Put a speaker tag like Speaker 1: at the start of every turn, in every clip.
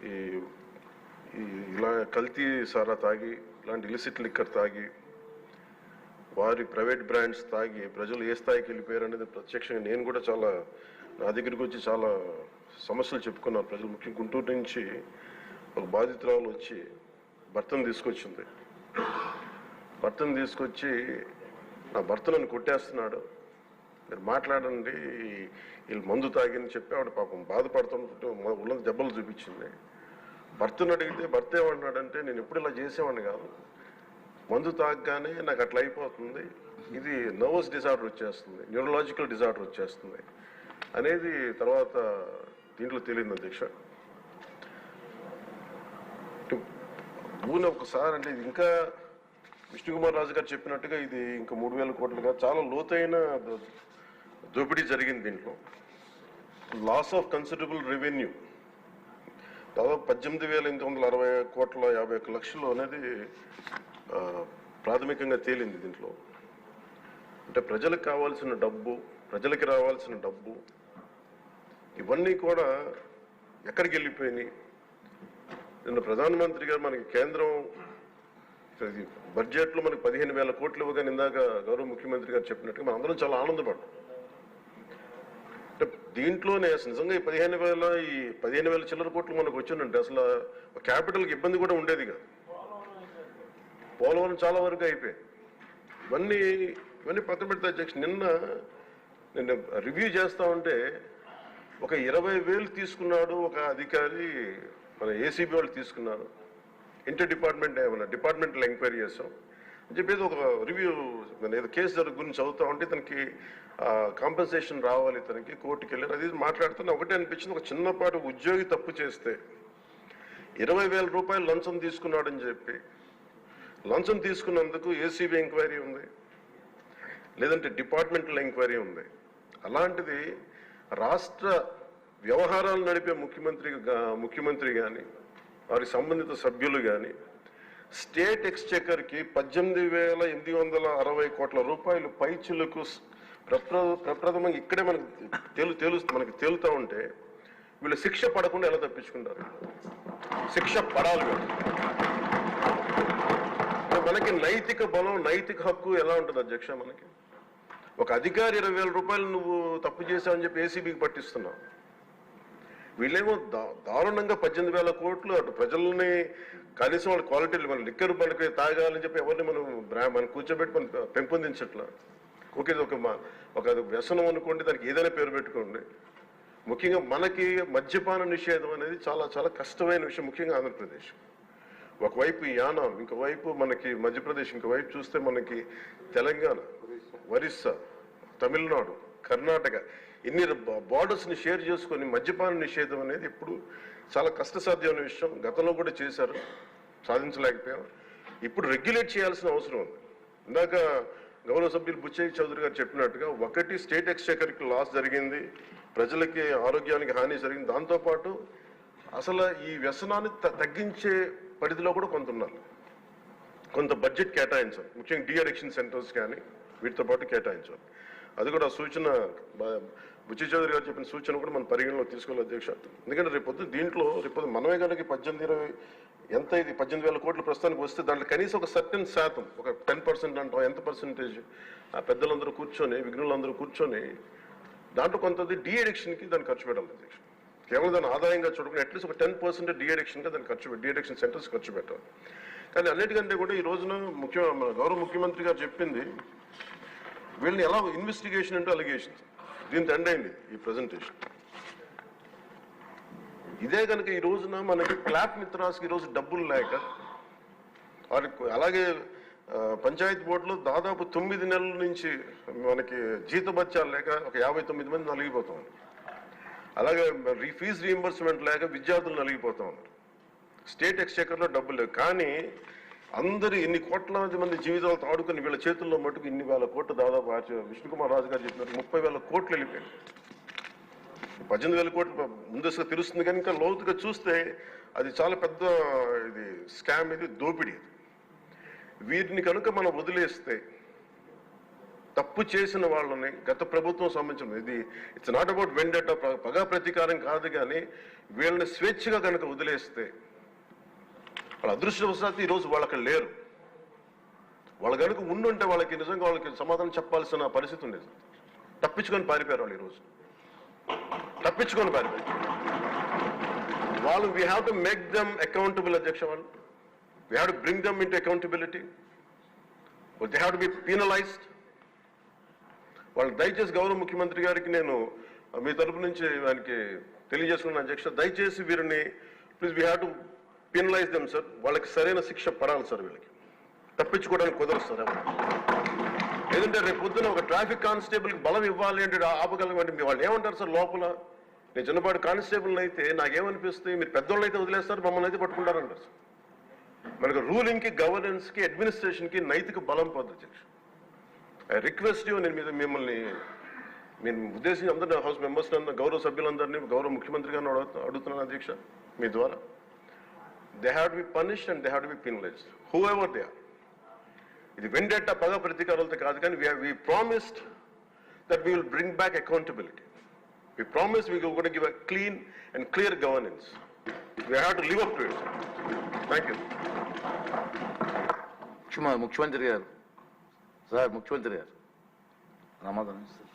Speaker 1: ఈ ఇలా కల్తీ సారా తాగి ఇలాంటి ఇలిసిట్ లిక్కర్ తాగి వారి ప్రైవేట్ బ్రాండ్స్ తాగి ప్రజలు ఏ స్థాయికి వెళ్ళిపోయారు అనేది ప్రత్యక్షంగా నేను కూడా చాలా నా దగ్గరికి వచ్చి చాలా సమస్యలు చెప్పుకున్నారు ప్రజలు. ముఖ్యంగా గుంటూరు నుంచి ఒక బాధితురాలు వచ్చి భర్తను తీసుకొచ్చింది. భర్తను తీసుకొచ్చి నా భర్త నన్ను కొట్టేస్తున్నాడు, మీరు మాట్లాడండి, వీళ్ళు మందు తాగిని చెప్పి ఆవిడ పాపం బాధపడుతుంటే ఉళ్ళ దెబ్బలు చూపించింది. భర్తను అడిగితే భర్త ఏమన్నాడంటే, నేను ఎప్పుడు ఇలా చేసేవాడిని కాదు, మందు తాగగానే నాకు అట్లా అయిపోతుంది, ఇది నర్వస్ డిజార్డర్ వచ్చేస్తుంది, న్యూరలాజికల్ డిజార్డర్ వచ్చేస్తుంది అనేది తర్వాత దీంట్లో తేలింది అధ్యక్ష. భూని ఒకసారి అంటే ఇది ఇంకా విష్ణుకుమార్ రాజు గారు చెప్పినట్టుగా ఇది ఇంకా 3,000 కోట్లుగా చాలా లోతైన దోపిడీ జరిగింది. దీంట్లో లాస్ ఆఫ్ కన్సిడరబుల్ రెవెన్యూ దాదాపు 18,860 కోట్ల 51 లక్షలు అనేది ప్రాథమికంగా తేలింది. దీంట్లో అంటే ప్రజలకు కావాల్సిన డబ్బు, ప్రజలకి రావాల్సిన డబ్బు ఇవన్నీ కూడా ఎక్కడికి వెళ్ళిపోయినాయి. నిన్న ప్రధానమంత్రి గారు మనకి కేంద్రం బడ్జెట్లో మనకి 15,000 కోట్లు ఇవ్వగానే ఇందాక గౌరవ ముఖ్యమంత్రి గారు చెప్పినట్టుగా మనం అందరం చాలా ఆనందపడ్డాం. అంటే దీంట్లోనే నిజంగా ఈ 15,000 చిల్లర కోట్లు మనకు వచ్చిందంటే అసలు క్యాపిటల్కి ఇబ్బంది కూడా ఉండేది కాదు. పోలవరం చాలా వరకు అయిపోయింది. ఇవన్నీ పక్కన పెడితే అధ్యక్ష, నిన్న రివ్యూ చేస్తా ఉంటే ఒక 20,000 తీసుకున్నాడు ఒక అధికారి, మన ఏసీబీ వాళ్ళు తీసుకున్నారు, ఇంటర్ డిపార్ట్మెంట్ ఏమన్నా డిపార్ట్మెంటల్ ఎంక్వైరీ చేస్తాం అని చెప్పేసి ఒక రివ్యూ ఏదో కేసు గురించి చదువుతా ఉంటే తనకి కాంపెన్సేషన్ రావాలి, తనకి కోర్టుకి వెళ్ళారు. అది మాట్లాడుతున్నా ఒకటే అనిపించింది, ఒక చిన్నపాటి ఉద్యోగి తప్పు చేస్తే 20,000 రూపాయలు లంచం తీసుకున్నాడని చెప్పి లంచం తీసుకున్నందుకు ఏసీబీ ఎంక్వైరీ ఉంది, లేదంటే డిపార్ట్మెంటల్ ఎంక్వైరీ ఉంది. అలాంటిది రాష్ట్ర వ్యవహారాలు నడిపే ముఖ్యమంత్రి కానీ వారికి సంబంధిత సభ్యులు కానీ స్టేట్ ఎక్స్చెకర్కి 18,860 కోట్ల రూపాయలు పైచులకు ప్రప్రథమంగా ఇక్కడే మనకి తేలుతూ ఉంటే వీళ్ళు శిక్ష పడకుండా ఎలా తప్పించుకుంటారు? శిక్ష పడాలి. మనకి నైతిక బలం, నైతిక హక్కు ఎలా ఉంటుంది అధ్యక్ష? మనకి ఒక అధికారి 20,000 రూపాయలు నువ్వు తప్పు చేసావని చెప్పి ఏసీబీకి పట్టిస్తున్నావు. వీళ్ళేమో దారుణంగా 18,000 కోట్లు అటు ప్రజల్ని కనీసం వాళ్ళ క్వాలిటీలు మన లిక్కర్ మనకి తాగాలని చెప్పి ఎవరిని మనం కూర్చోబెట్టి మనం పెంపొందించట్లా. ఓకే, ఒక వ్యసనం అనుకోండి, దానికి ఏదైనా పేరు పెట్టుకోండి. ముఖ్యంగా మనకి మద్యపాన నిషేధం అనేది చాలా చాలా కష్టమైన విషయం, ముఖ్యంగా ఆంధ్రప్రదేశ్. ఒకవైపు యానాం, ఇంకోవైపు మనకి మధ్యప్రదేశ్, ఇంకోవైపు చూస్తే మనకి తెలంగాణ, ఒరిస్సా, తమిళనాడు, కర్ణాటక, ఇన్ని బార్డర్స్ని షేర్ చేసుకొని మద్యపాన నిషేధం అనేది ఇప్పుడు చాలా కష్టసాధ్యమైన విషయం. గతంలో కూడా చేశారు, సాధించలేకపోయాం. ఇప్పుడు రెగ్యులేట్ చేయాల్సిన అవసరం ఉంది. ఇందాక గౌరవ సభ్యులు బుచ్చయ్య చౌదరి గారు చెప్పినట్టుగా ఒకటి స్టేట్ ఎక్స్చెకర్కి లాస్ జరిగింది, ప్రజలకి ఆరోగ్యానికి హాని జరిగింది. దాంతోపాటు అసలు ఈ వ్యసనాన్ని తగ్గించే పరిధిలో కూడా కొంత ఉన్నారు, కొంత బడ్జెట్ కేటాయించాలి. ముఖ్యంగా డీ అడిక్షన్ సెంటర్స్ కానీ వీటితో పాటు కేటాయించాలి. అది కూడా సూచన బుచ్చయ్య చౌదరి గారు చెప్పిన సూచన కూడా మనం పరిగణలో తీసుకోవాలి అధ్యక్ష. ఎందుకంటే రేపొద్దు మనమే కనుక 18,000 కోట్లు ప్రస్తుతానికి వస్తే దాంట్లో కనీసం ఒక సర్టెన్ శాతం, ఒక 10% అంటాం, ఎంత పర్సెంటేజ్ ఆ పెద్దలందరూ కూర్చొని, విఘ్నులందరూ కూర్చొని దాంట్లో కొంత డీ అడిక్షన్కి దాన్ని ఖర్చు పెట్టాలి అధ్యక్ష. కేవలం దాన్ని ఆదాయంగా చూడకుండా అట్లీస్ట్ ఒక 10% డీ అడిక్షన్గా దాన్ని డీ అడిక్షన్ సెంటర్స్ ఖర్చు పెట్టాలి. కానీ అన్నిటికంటే కూడా ఈ రోజున గౌరవ ముఖ్యమంత్రి గారు చెప్పింది, వీళ్ళని ఎలా ఇన్వెస్టిగేషన్ అంటే అలిగేషన్స్, దీంతో ఎండ్ అయింది ఈ ప్రజెంటేషన్. ఇదే కనుక ఈ రోజున మనకి క్లాప్ మిత్రాస్కి ఈరోజు డబ్బులు లేక, వారికి అలాగే పంచాయతీ బోర్డులో దాదాపు 9 నెలల నుంచి మనకి జీతభత్యాలు లేక ఒక 59 మంది నలిగిపోతా ఉన్నారు. అలాగే ఫీజు రీఎంబర్స్మెంట్ లేక విద్యార్థులు నలిగిపోతా ఉన్నారు. స్టేట్ ఎక్స్చెకర్లో డబ్బులు లేవు. కానీ అందరూ ఇన్ని కోట్లాది మంది జీవితాలతో ఆడుకుని వీళ్ళ చేతుల్లో మటుకు ఇన్ని వేల కోట్లు, దాదాపు విష్ణుకుమార్ రాజు గారు చెప్పినట్టు 30,000 కోట్లు వెళ్ళిపోయాయి. 18,000 కోట్లు ముందస్తుగా తెలుస్తుంది, కానీ ఇంకా లోతుగా చూస్తే అది చాలా పెద్ద ఇది స్కామ్, ఇది దోపిడీ. వీటిని కనుక మనం వదిలేస్తే తప్పు చేసిన వాళ్ళని గత ప్రభుత్వం సంబంధించిన ఇది ఇట్స్ నాట్ అబౌట్ వెండట పగా ప్రతీకారం కాదు, కానీ వీళ్ళని స్వేచ్ఛగా కనుక వదిలేస్తే వాళ్ళ అదృష్టవశాత్తు ఈరోజు వాళ్ళకి లేరు. వాళ్ళు కనుక ఉండుంటే వాళ్ళకి నిజంగా వాళ్ళకి సమాధానం చెప్పాల్సిన పరిస్థితి ఉండేది. తప్పించుకొని పారిపోయారు వాళ్ళు ఈరోజు, తప్పించుకొని పారిపోయారు వాళ్ళు. We have to make them accountable అధ్యక్ష. వాళ్ళు we have to bring them into accountability. They have to be penalised. వాళ్ళు దయచేసి గౌరవ ముఖ్యమంత్రి గారికి నేను మీ తరపు నుంచి ఆయనకి తెలియజేసుకున్న అధ్యక్ష, దయచేసి వీరిని please we have to penalise them sir. వాళ్ళకి సరైన శిక్ష పడాలి సార్. వీళ్ళకి తప్పించుకోవడానికి కుదరదు సార్. ఏదంటే రేపు పొద్దున ఒక ట్రాఫిక్ కానిస్టేబుల్కి బలం ఇవ్వాలి అంటే ఆపగలమంటే వాళ్ళు ఏమంటారు సార్ లోపల? నేను చిన్నపాటి కానిస్టేబుల్ని అయితే నాకేమనిపిస్తే మీరు పెద్దోళ్ళు అయితే వదిలేస్తారు, మమ్మల్ని అయితే పట్టుకుంటారంటారు సార్. మనకు రూలింగ్కి, గవర్నెన్స్కి, అడ్మినిస్ట్రేషన్కి నైతిక బలం పొందు అధ్యక్ష. ఐ రిక్వెస్ట్ యూ, నేను మీద మిమ్మల్ని నేను ఉద్దేశించి అందరినీ హౌస్ మెంబర్స్ గౌరవ సభ్యులందరినీ గౌరవ ముఖ్యమంత్రి గారిని అడుగుతున్నాను అధ్యక్ష మీ ద్వారా. They have to be punished and they have to be penalised whoever they are. ఇది వెండేట పగ ప్రతీకారాలతో కాదు, కానీ we promised that we will bring back accountability. We promised we were going to give a clean and clear governance. We have to live up to it. Thank you.
Speaker 2: ముఖ్యమంత్రి గారు sir, ముఖ్యమంత్రి గారు సమాధానం sir.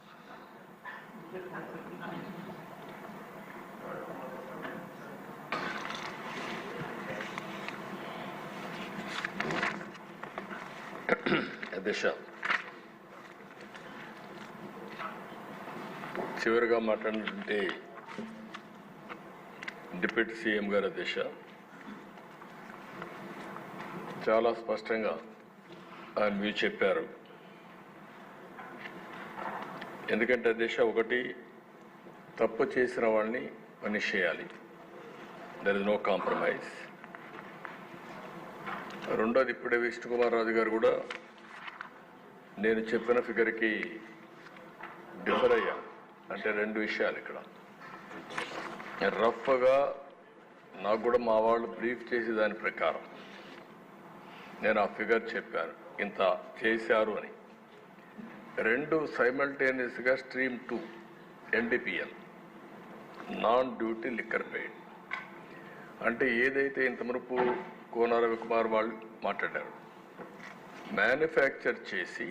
Speaker 3: అధ్యక్ష, చివరిగా మాట్లాడినటువంటి deputy CM గారు అధ్యక్ష చాలా స్పష్టంగా ఆయన వ్యూ చెప్పారు. ఎందుకంటే అధ్యక్ష, ఒకటి తప్పు చేసిన వాళ్ళని పనిష్ చేయాలి, దర్ ఇస్ నో కాంప్రమైజ్. రెండోది, ఇప్పుడే విష్ణుకుమార్ రాజు గారు కూడా నేను చెప్పిన ఫిగర్కి డిఫర్ అయ్యా. అంటే రెండు విషయాలు ఇక్కడ రఫ్గా నాకు కూడా మా వాళ్ళు బ్రీఫ్ చేసే దాని ప్రకారం నేను ఆ ఫిగర్ చెప్పాను, ఇంత చేశారు అని. రెండు సైమల్టేనియస్గా stream 2 NDPL non duty liquor paid. అంటే ఏదైతే ఇంత మునుపు కోన రవికుమార్ వాళ్ళు మాట్లాడారు, మ్యానుఫ్యాక్చర్ చేసి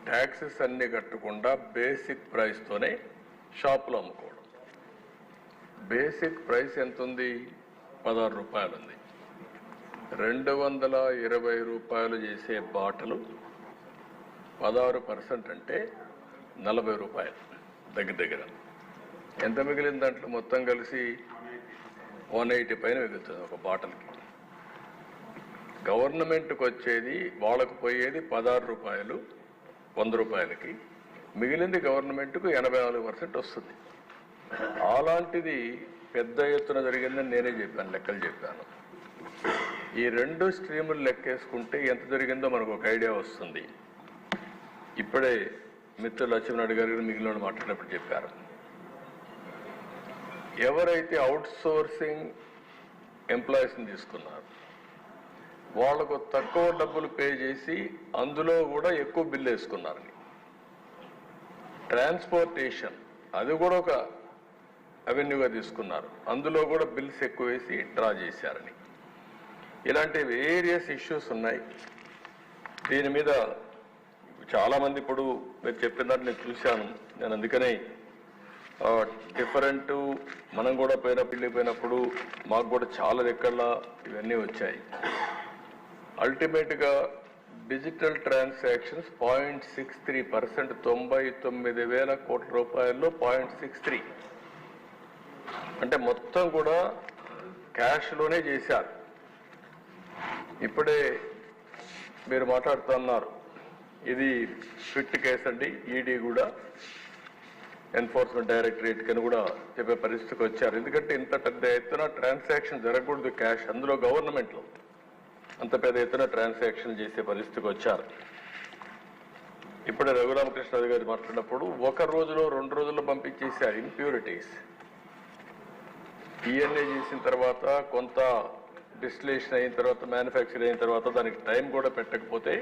Speaker 3: ట్యాక్సెస్ అన్నీ కట్టకుండా బేసిక్ ప్రైస్తోనే షాపులో అమ్ముకోవడం. బేసిక్ ప్రైస్ ఎంత ఉంది? 16 రూపాయలు ఉంది. 220 రూపాయలు చేసే బాటలు 16% అంటే 40 రూపాయలు దగ్గర దగ్గర. ఎంత మిగిలిన దాంట్లో మొత్తం కలిసి 180 పైన మిగులుతుంది ఒక బాటల్కి. గవర్నమెంట్కి వచ్చేది, వాళ్ళకు పోయేది 16 రూపాయలు 100 రూపాయలకి, మిగిలింది గవర్నమెంట్కు 84% వస్తుంది. అలాంటిది పెద్ద ఎత్తున జరిగిందని నేనే చెప్పాను, లెక్కలు చెప్పాను. ఈ రెండు స్ట్రీములు లెక్కేసుకుంటే ఎంత జరిగిందో మనకు ఒక ఐడియా వస్తుంది. ఇప్పుడే మిత్రులు లక్ష్మీనాయుడు గారు మిగిలిన మాట్లాడినప్పుడు చెప్పారు, ఎవరైతే అవుట్ సోర్సింగ్ ఎంప్లాయీస్ని తీసుకున్నారు వాళ్లకు తక్కువ డబ్బులు పే చేసి అందులో కూడా ఎక్కువ బిల్లు వేసుకున్నారని. ట్రాన్స్పోర్టేషన్ అది కూడా ఒక అవెన్యూగా తీసుకున్నారు, అందులో కూడా బిల్స్ ఎక్కువ వేసి డ్రా చేశారని. ఇలాంటి వేరియస్ ఇష్యూస్ ఉన్నాయి. దీని మీద చాలామంది ఇప్పుడు మీరు చెప్పిన దాన్ని నేను చూశాను. నేను అందుకనే డిఫరెంట్ మనం కూడా వెళ్ళిపోయినప్పుడు మాకు కూడా చాలా లెక్కల ఇవన్నీ వచ్చాయి. అల్టిమేట్గా డిజిటల్ ట్రాన్సాక్షన్స్ 0.63%, 99,000 కోట్ల రూపాయల్లో 0.63, అంటే మొత్తం కూడా క్యాష్లోనే చేశారు. ఇప్పుడే మీరు మాట్లాడుతున్నారు, ఇది ఫిట్ కేసు అండి. ఈడీ కూడా ఎన్ఫోర్స్మెంట్ డైరెక్టరేట్ కని కూడా చెప్పే పరిస్థితికి వచ్చారు. ఎందుకంటే ఇంత పెద్ద ఎత్తున ట్రాన్సాక్షన్ జరగకూడదు క్యాష్, అందులో గవర్నమెంట్లో అంత పెద్ద ఎత్తున ట్రాన్సాక్షన్ చేసే పరిస్థితికి వచ్చారు. ఇప్పుడే రఘురామకృష్ణ గారు మాట్లాడినప్పుడు 1 రోజులో 2 రోజుల్లో పంపించేశారు ఇంప్యూరిటీస్. ఈఎన్ఏ చేసిన తర్వాత కొంత డిస్టిలేషన్ అయిన తర్వాత మ్యానుఫ్యాక్చర్ అయిన తర్వాత దానికి టైం కూడా పెట్టకపోతే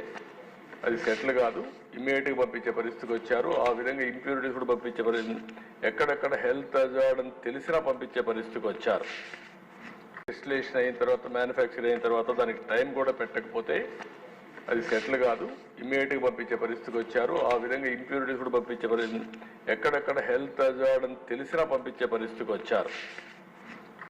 Speaker 3: అది సెటిల్ కాదు, ఇమ్మీడియట్గా పంపించే పరిస్థితికి వచ్చారు. ఆ విధంగా ఇంప్యూరిటీస్ కూడా పంపించే పరిస్థితి, ఎక్కడెక్కడ హెల్త్ హజార్డ్ అని తెలిసినా పంపించే పరిస్థితికి వచ్చారు. డిస్టిలేషన్ అయిన తర్వాత, మ్యానుఫ్యాక్చర్ అయిన తర్వాత దానికి టైం కూడా పెట్టకపోతే అది సెటిల్ కాదు, ఇమ్మీడియట్గా పంపించే పరిస్థితికి వచ్చారు. ఆ విధంగా ఇంప్యూరిటీస్ కూడా పంపించే పరిస్థితి, ఎక్కడెక్కడ హెల్త్ హజార్డ్ అని తెలిసినా పంపించే పరిస్థితికి వచ్చారు.